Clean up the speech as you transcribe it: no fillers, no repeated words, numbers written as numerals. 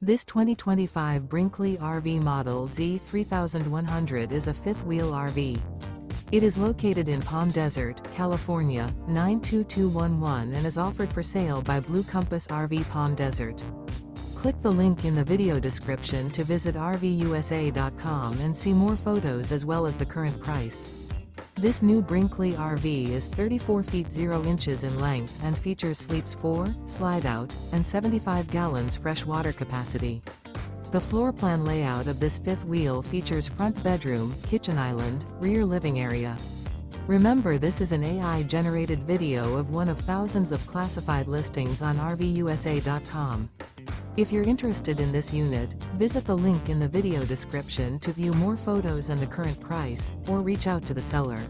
This 2025 Brinkley RV Model Z 3100 is a fifth-wheel RV. It is located in Palm Desert, California, 92211 and is offered for sale by Blue Compass RV Palm Desert. Click the link in the video description to visit RVUSA.com and see more photos as well as the current price. This new Brinkley RV is 34 feet 0 inches in length and features sleeps 4, Slideout, and 75 gallons fresh water capacity. The floor plan layout of this fifth wheel features front bedroom, kitchen island, rear living area. Remember, this is an AI-generated video of one of thousands of classified listings on RVUSA.com. If you're interested in this unit, visit the link in the video description to view more photos and the current price, or reach out to the seller.